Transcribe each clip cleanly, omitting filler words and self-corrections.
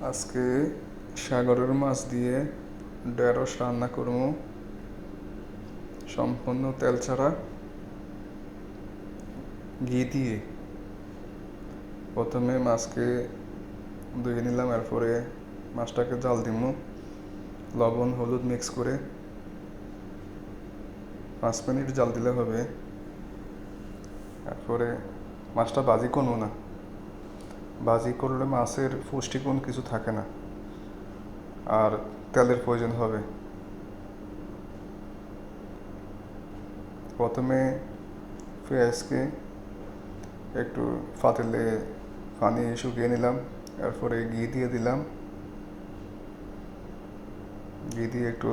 আজকে সাগরের মাছ দিয়ে ঢেঁড়স রান্না করবো, সম্পূর্ণ তেল ছাড়া, ঘি দিয়ে। প্রথমে মাছকে ধুয়ে নিলাম, এরপরে মাছটাকে জাল দিব, লবণ হলুদ মিক্স করে 5 মিনিট জাল দিলে হবে। এরপরে মাছটা ভাজি করবো না, ভাজি করলে মাছের পুষ্টিগুণ কিছু থাকে না, আর তেলের প্রয়োজন হবে। প্রথমে পেঁয়াজকে একটু পাতিলে পানি শুকিয়ে নিলাম, এরপরে ঘি দিয়ে দিলাম, ঘি দিয়ে একটু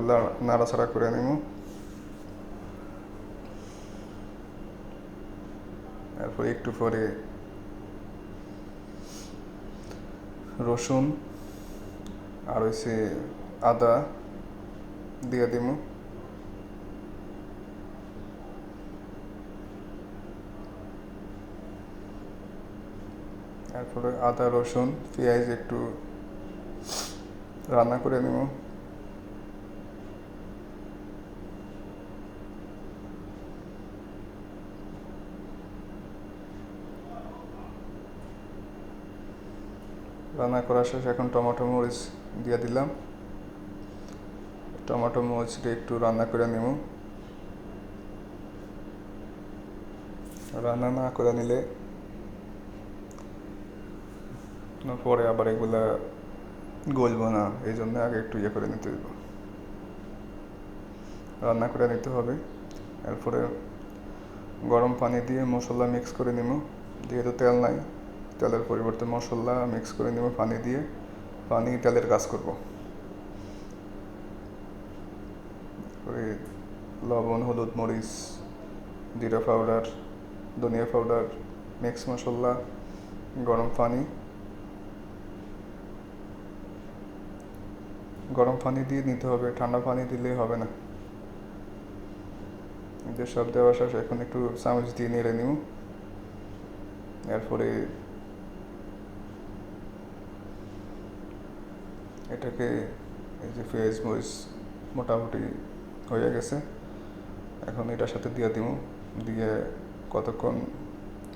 নাড়াচাড়া করে নেব। এরপরে একটু পরে রসুন আর আদা দিয়ে দিব। এরপরে আদা রসুন পেঁয়াজ একটু রান্না করে নেব। রান্না করা শেষ, এখন টমেটো মরিচ দিয়ে দিলাম। টমেটো মরিচটা একটু রান্না করে নেব। রান্না না করে নিলে পরে আবার এগুলা গলবো না, এই জন্য আগে একটু ইয়ে করে নিতে হবে, রান্না করে নিতে হবে। এরপরে গরম পানি দিয়ে মশলা মিক্স করে নিব। যেহেতু তেল নাই, তেলের পরিবর্তে মশলা মিক্স করে নিব পানি দিয়ে। পানি তেলের কাজ করব। লবণ হলুদ মরিচ জিরা পাউডার ধনিয়া পাউডার মিক্স মশলা গরম পানি দিয়ে নিতে হবে, ঠান্ডা পানি দিলে হবে না। যে সব দেওয়া শেষ, এখন একটু চামচ দিয়ে নেড়ে নিব। এরপরে এটাকে এই যে পেঁয়াজ মরিচ মোটামুটি হয়ে গেছে, এখন এটার সাথে দিয়ে দিব, দিয়ে কতক্ষণ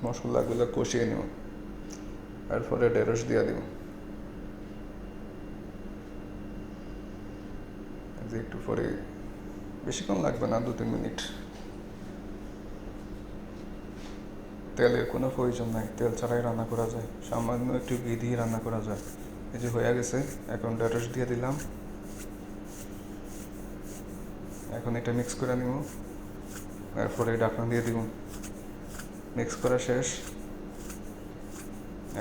মশলাগুলো কষিয়ে নিব। এরপরে ঢেঁড়স দিয়ে দিব, যে একটু পরে, বেশিক্ষণ লাগবে না, 2-3 মিনিট। তেলের কোনো প্রয়োজন নাই, তেল ছাড়াই রান্না করা যায়, সামান্য একটু ঘি দিয়ে রান্না করা যায়। এই যে হয়ে গেছে, এখন ঢেঁড়স দিয়ে দিলাম। এখন এটা মিক্স করে নিব, এরপরে ঢাকনা দিয়ে দিব। মিক্স করা শেষ,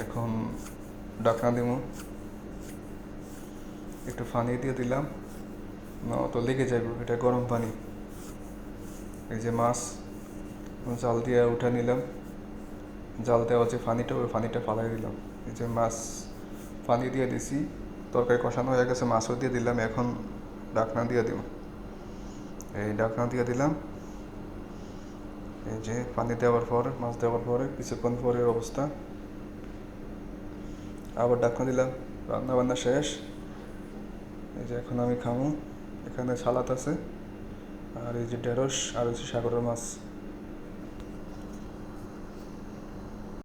এখন ঢাকনা দিব। একটু পানি দিয়ে দিলাম, না তো লেগে যাবে, এটা গরম পানি। এই যে মাছ জাল দিয়ে উঠে নিলাম, জাল দেওয়া যে পানিটা, ওই পানিটা ফালাই দিলাম। এই যে মাছ পানি দিয়ে দিছি, তরকারি কষানো হয়ে গেছে, মাছও দিয়ে দিলাম। এখন ঢাকনা দিয়ে দিব, এই ঢাকনা দিয়ে দিলাম। এই যে পানি দেওয়ার পর, মাছ দেওয়ার পরে কিছুক্ষণ পরের অবস্থা, আবার ঢাকনা দিলাম। রান্না বান্না শেষ। এই যে এখন আমি খাবো। এখানে সালাদ আছে, আর এই যে ঢেঁড়স, আর সাগরের মাছ।